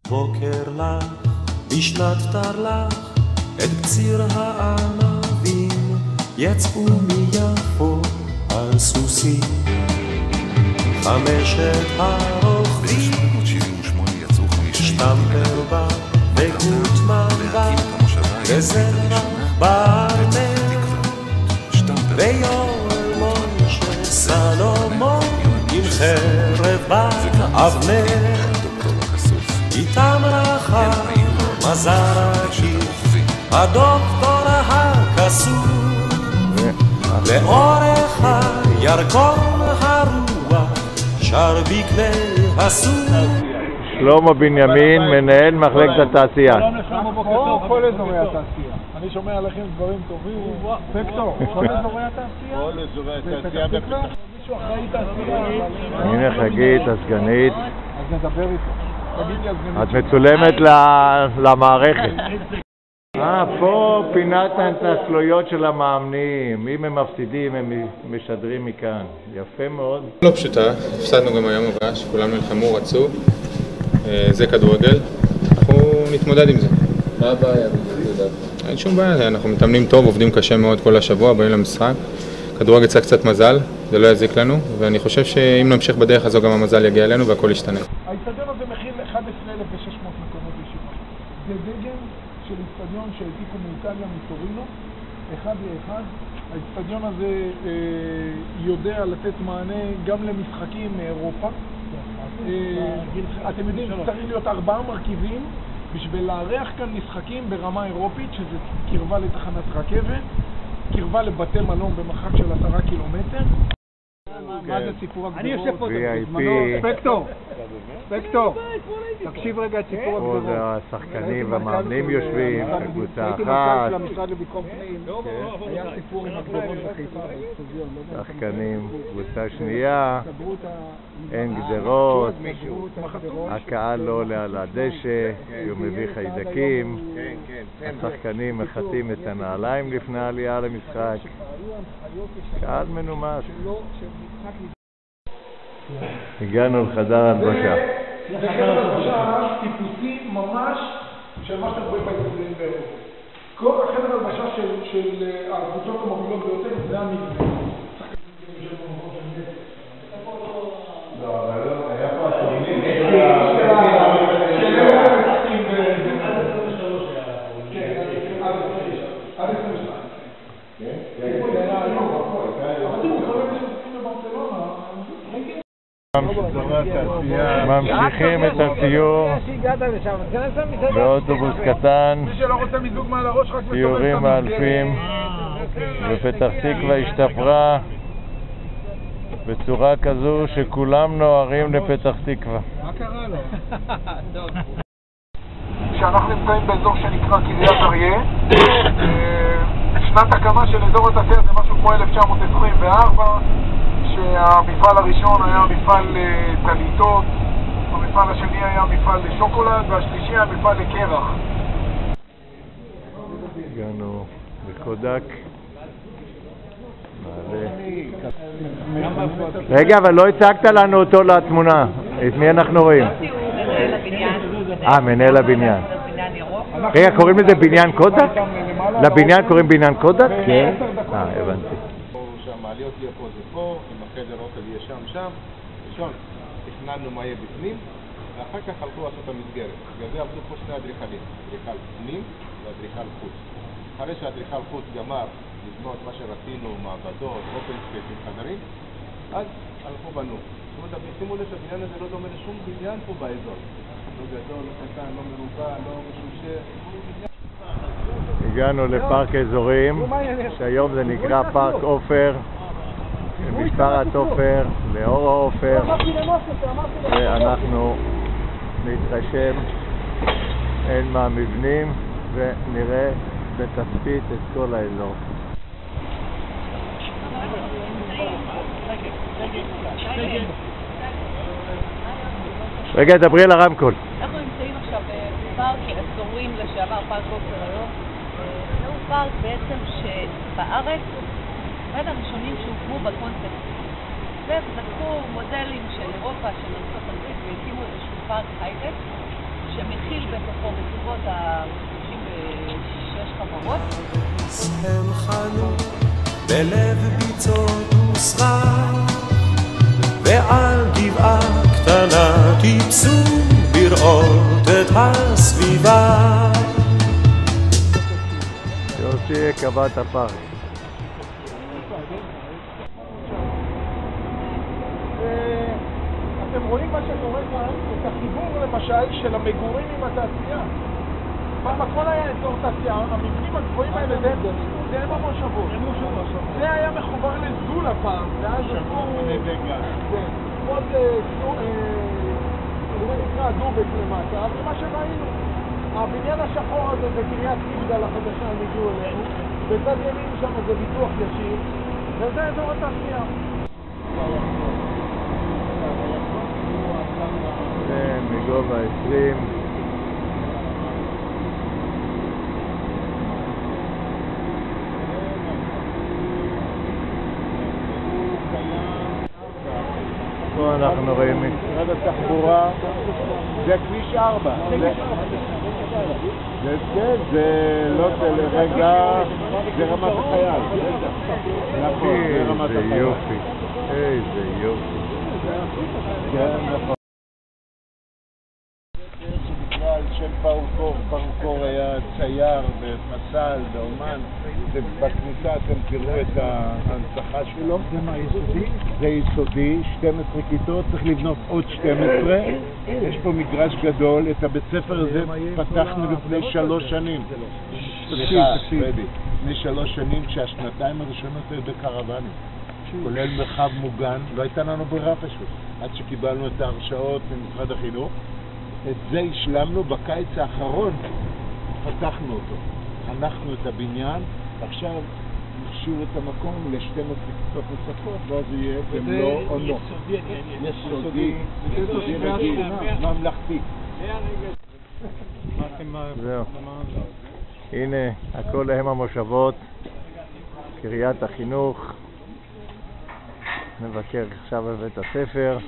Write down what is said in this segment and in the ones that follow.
בוקר לך, בשנת תרל"ח, את קציר הענבים יצאו מיפו על סוסים. חמשת הרוכבים, שטמפר בה וגוטמן בה וזרח ברנר ויואל משה סלומון עם חרב באבנר. איתם רחב מזרקי הדוקטור הקסום לאורך הירקון הרוח שר בקנה הסום. שלמה בנימין, מנהל מחלקת התעשייה. כל אזורי התעשייה. אני שומע עליכם דברים טובים. פקטור, כל אזורי התעשייה? כל אזורי התעשייה בפתח. מישהו אחראי תעשייה. הנה חגית, הסגנית. אז נדבר איתו. את מצולמת למערכת. פה פינת ההתנסלויות של המאמנים. אם הם מפסידים, הם משדרים מכאן. יפה מאוד. לא פשוטה, הפסדנו גם היום מגרש, כולם נלחמו, רצו. זה כדורגל, אנחנו נתמודד עם זה. מה הבעיה? אין שום בעיה, אנחנו מתאמנים טוב, עובדים קשה מאוד כל השבוע, באים למשחק. כדורגל צריך קצת מזל, זה לא יזיק לנו, ואני חושב שאם נמשיך בדרך הזו גם המזל יגיע אלינו והכל ישתנה. האצטדיון הזה מכיל 11,600 מקומות ישיבה. זה דגם של אצטדיון שהעתיקו מאיטליה, מטורינו, אחד לאחד. האצטדיון הזה יודע לתת מענה גם למשחקים מאירופה. אתם יודעים, צריך להיות 4 מרכיבים בשביל לארח כאן משחקים ברמה אירופית, שזה קרבה לתחנת רכבת, קרבה לבתי מלון במרחק של 10 קילומטר. מה זה סיפור הגדרות? אני יושב פה VIP. ספקטור, תקשיב רגע את סיפור הגדרות. פה זה השחקנים והמאמנים יושבים, קבוצה אחת. של המשרד לביטחון פנים, היה סיפור עם הגדרות בחיפה. שחקנים, קבוצה שנייה, אין גדרות, הקהל לא עולה על הדשא, הוא מביא חיידקים, השחקנים מחטאים את הנעליים לפני העלייה למשחק, קהל מנומס. הגענו לחדר הלבשה. זה חדר הלבשה טיפוסי ממש של מה שאתם רואים באצטדיונים באירופה. כל החדר הלבשה של הקבוצות המובילות ביותר זה המבנה. ממשיכים את הסיור באוטובוס קטן, סיורים מאלפים, ופתח תקווה השתפרה בצורה כזו שכולם נוהרים לפתח תקווה. מה קרה לו? שאנחנו נמצאים באזור שנקרא קריית אריה. שנת הקמה של אזור התעשייה זה משהו כמו 1924, שהמפעל הראשון היה מפעל טליתות, המפעל השני היה מפעל לשוקולד, והשלישי היה מפעל לקרח. הגענו בקודק. רגע, אבל לא הצגת לנו אותו לתמונה. את מי אנחנו רואים? מנהל הבניין. רגע, קוראים לזה בניין קודק? לבניין קוראים בניין קודק? כן. הבנתי. שהמעליות יהיה פה זה פה, עם החדר אוכל יהיה שם. ראשון, תכננו מה יהיה בפנים, ואחר כך הלכו לעשות את המסגרת. בגלל זה עבדו פה שני אדריכלים, אדריכל פנים ואדריכל חוץ. אחרי שהאדריכל חוץ גמר לבנות מה שרצינו, מעבדות, אופן ספייסים, חדרים, אז הלכו בנו. זאת אומרת, שימו לב שהבניין הזה לא דומה לשום בניין פה באזור. לא גדול, לא קטן, לא מרובע, לא משושה. הגענו לפארק אזורים, שהיום זה נקרא פארק עופר, משפחת עופר, לאור העופר, ואנחנו נתרשם אל מהמבנים ונראה בתצפית את כל האזור. רגע, דברי על הרמקול. אנחנו נמצאים עכשיו בפארק אזורים לשעבר, פארק עופר היום. זהו פארק בעצם שבארץ אחד הראשונים שהוקמו בקונספט. ולקחו מודלים של אירופה, של ארצות הברית, והקימו איזשהו פארק הייטק שמכיל פה בסביבות ה-36 חברות. הם חנו בלב ביצות וסרח, ועל גבעה קטנה טיפסו לראות את הסביבה. יוסי קבע את הפארק. אתם רואים מה שקורה כאן, את החיבור למשל של המגורים עם התעשייה. פעם הכל היה אזור תעשייה, המבנים הגבוהים האלה זה הם המושבות. זה היה מחובר לסגולה פעם, ואז עשו... פה זה נקרא דובק למטה, ומה שראינו. הבניין השחור הזה זה קריית מגדל החדשה, הם הגיעו אלינו, בצד ימין שם זה ביטוח ישיר, וזה אזור התעשייה. זה מגובה 20. פה אנחנו רואים משרד התחבורה, זה כביש 4. זה לא לרגע, זה רמת החייל. איזה יופי, איזה יופי. שנקרא על שם פרקור היה צייר ומסל ואומן, ובכניסה אתם תראו את ההנצחה שלו. זה מה, יסודי? זה יסודי, 12 כיתות, צריך לבנות עוד 12. יש פה מגרש גדול, את הבית ספר הזה פתחנו לפני 3 שנים. סליחה, לפני 3 שנים, כשהשנתיים הראשונות היו בקרוונים. כולל מרחב מוגן, לא הייתה לנו ברירה פשוט, עד שקיבלנו את ההרשאות ממשרד החינוך. את זה השלמנו בקיץ האחרון, פתחנו אותו, חנכנו את הבניין, עכשיו נכשיר את המקום ל-12 כיתות נוספות, ואז יהיה במלוא עונו. יסודי, ממלכתי. זהו. הנה, הכל להם המושבות, קריית החינוך. נבקר עכשיו בבית הספר.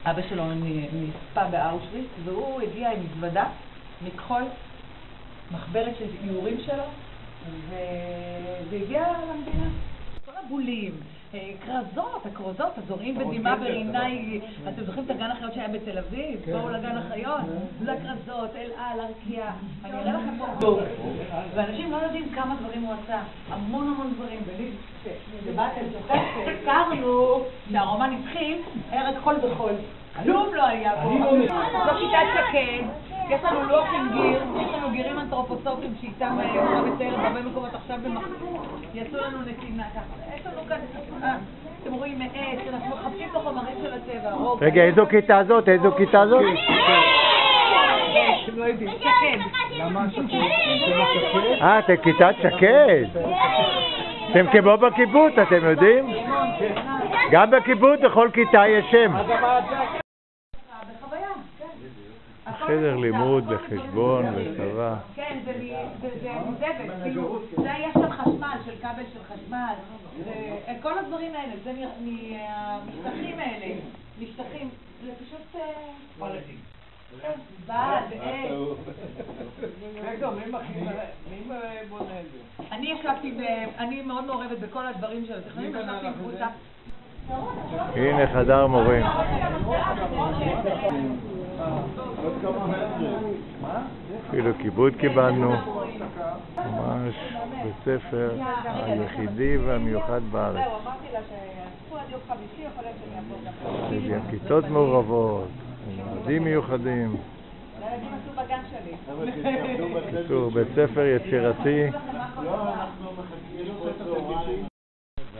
אבא שלו נספה באושוויץ, והוא הגיע עם מזוודה מכחול, מחברת של איורים שלו, וזה הגיע למדינה. כל הבולים, כרזות, הכרזות, הזורעים בדימה בריני, אתם זוכרים את הגן החיות שהיה בתל אביב? בואו לגן החיות, זה הכרזות, אל-על, ארקיע, אני אראה לכם פה. ואנשים לא יודעים כמה דברים הוא עשה, המון דברים, ולי שבאתם זוכר שהזכרנו שהרומן התחיל, היה רק חול וחול. כלום לא היה פה. לא שיטת שקד, יש לנו לוקינג גיר, יש לנו גירים אנתרופוסופיים שאיתם מורה בצער בהרבה מקומות עכשיו יעשו לנו נתינה ככה. יש לנו כאן, אתם רואים מעץ, אנחנו מחפשים את החומרים של הצבע. רגע, איזו כיתה זאת? איזו כיתה זאת? אתם לא יודעים. שקד. למה שקד? אתם כיתת שקד. אתם כמו בקיבוץ, אתם יודעים? גם בקיבוץ לכל כיתה יש שם. חדר לימוד לחשבון ושרה. כן, זה מזבת, כאילו, זה היה של חשמל, של כבל של חשמל, כל הדברים האלה, זה מהמשטחים האלה, משטחים, זה פשוט... בד, רגע, מי בונה את זה? אני ישבתי, אני מאוד מעורבת בכל הדברים של התכנונים, ישבתי עם קבוצה. הנה חדר מורים. אפילו כיבוד קיבלנו, ממש בית ספר היחידי והמיוחד בארץ. זה כיתות מעורבות, ילדים מיוחדים. קיצור, בית ספר יצירתי.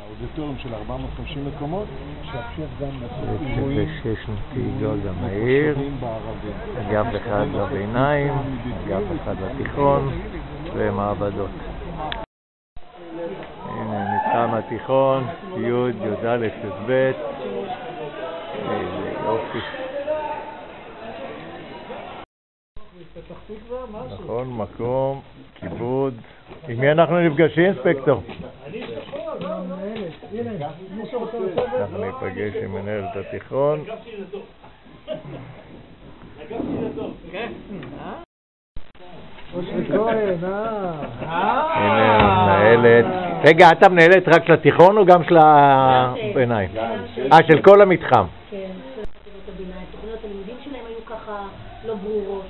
האודיטוריום של 450 מקומות, שאפשר גם לעשות אירועים. יש נתיגות המהיר, אגף אחד לביניים, אגף אחד לתיכון ומעבדות. הנה מתחם התיכון, י' י"א י"ב. איזה יופי. נכון, מקום, כיבוד. עם מי אנחנו נפגשים, ספקטור? כך ניפגש עם מנהלת התיכון. הנה מנהלת. רגע, אתה מנהלת רק של התיכון או גם של הביניים? של כל המתחם. כן, תוכניות הלימודים שלהם היו ככה לא ברורות.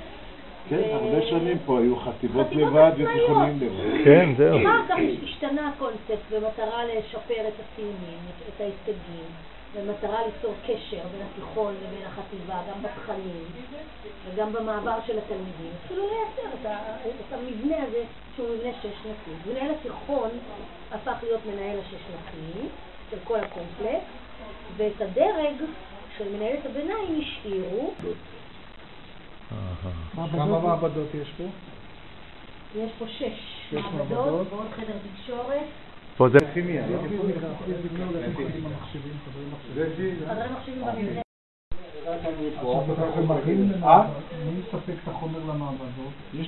כן, הרבה שנים פה היו חטיבות לבד ותיכונים לבד. כן, זהו. אחר כך השתנה הקונספט במטרה לשפר את הציונים, את ההישגים, במטרה ליצור קשר בין התיכון לבין החטיבה, גם בתכנים וגם במעבר של התלמידים. התחילו לייצר את המבנה הזה שהוא מבנה שש-שנתי. מנהל התיכון הפך להיות מנהל השש-שנתי של כל הקומפלקס, ואת הדרג של מנהלת הביניים השאירו. כמה מעבדות יש פה? יש פה 6 מעבדות, ועוד חדר תקשורת. פה זה כימיה, לא? חדרי מחשבים במבנה. מי מספק את החומר למעבדות? יש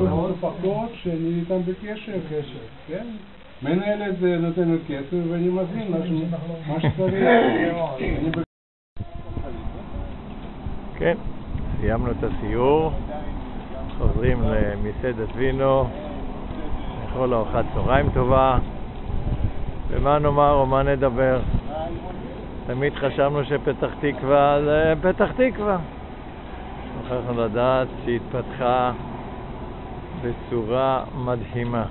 לנו מפקות שאני איתם בקשר, כן? מנהלת נותן לו כסף ואני מזמין מה שצריך. כן, סיימנו את הסיור, חוזרים למסעדת וינו, לאכול ארוחת צהריים טובה, ומה נאמר או מה נדבר? תמיד חשבנו שפתח תקווה זה פתח תקווה. שוכחנו לדעת שהתפתחה בצורה מדהימה.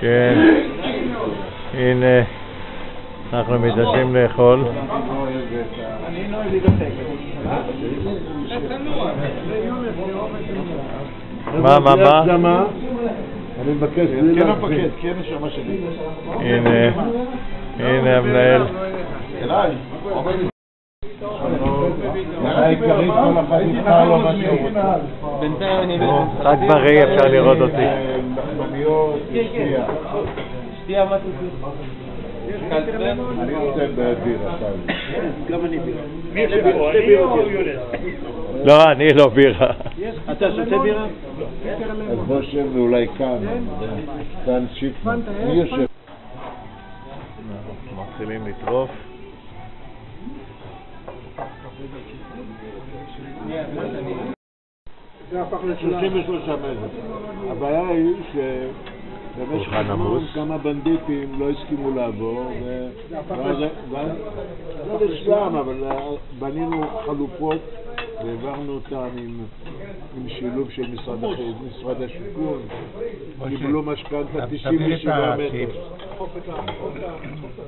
כן, הנה אנחנו מתעשים לאכול. מה? אני מבקש, כן המפקד, כן נשמה שלי. הנה המנהל. העיקרית כל אחד נבחר לו מה שהוא רוצה. רק בריא אפשר לראות אותי. שתייה מה תוציא? אני רוצה בירה. גם אני בירה. מי זה בירה? אני או יולד? לא, אני לא בירה. אתה שותה בירה? אז בוא שב ואולי כאן שיפמן. מי יושב? מתחילים לטרוף. זה הפך ל-33 מטר. הבעיה היא שבמשך הזמן כמה בנדיטים לא הסכימו לעבור, לא בשלם, אבל בנינו חלופות והעברנו אותן עם שילוב של משרד השיכון. קיבלו משכנתה 97 מטר.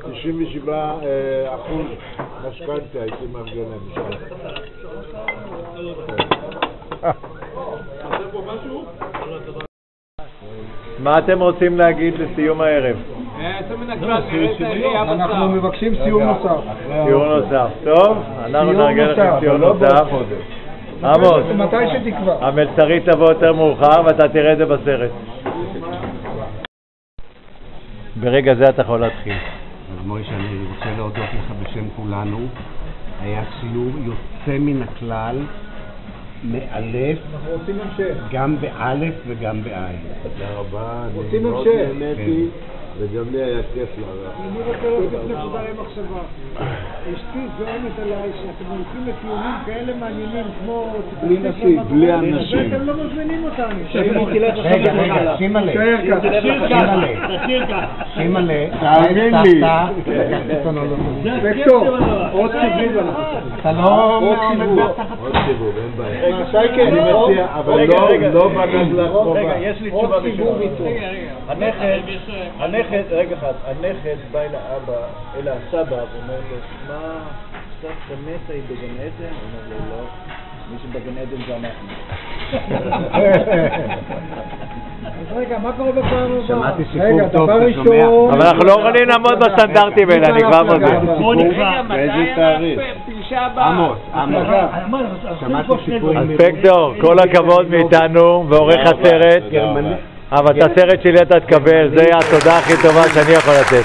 97% משכנתה הייתי מארגן להם. מה אתם רוצים להגיד לסיום הערב? אנחנו מבקשים סיום נוסף. סיום נוסף. טוב, אנחנו נארגן לכם סיום נוסף. עמוס, מתי שתקבע. המלצרית תבוא יותר מאוחר ואתה תראה את זה בסרט. ברגע זה אתה יכול להתחיל. אז מוישה, אני רוצה להודות לך בשם כולנו. היה סיור יוצא מן הכלל, מאלף, גם באלף וגם בעין. תודה רבה, אני מאוד נהניתי וגם לי היה כיף לראות. אני רוצה להוסיף נקודה למחשבה. אשתי זועמת עליי שאתם הולכים לטיולים כאלה מעניינים כמו... בלי אנשים. ואתם לא מזמינים אותנו. רגע, שימלה. שימלה. תאמין לי. וקטור, עוד סיבוב אנחנו. אתה לא... עוד סיבוב, אין בעיה. שייקה, אני מציע, אבל לא בגלל לחובה. רגע, יש לי תשובה ראשונה. הנכד בא אל האבא, אל הסבא, ואומר לו, מה, סבתא מתה היא בגן עדן? הוא אומר לו, לא, מי שבגן עדן זה אנחנו. אז רגע, מה קורה בפעם הבאה? שמעתי סיפור טוב, אתה שומע? אבל אנחנו לא יכולים לעמוד בסטנדרטים האלה, אני כבר מודה. באיזה תאריך? עמוס, שמעתי סיפורים... אספקטור, כל הכבוד מאיתנו, ועורך הסרט. אבל את הסרט שלי אתה תקבל, זה התודה הכי טובה שאני יכול לתת.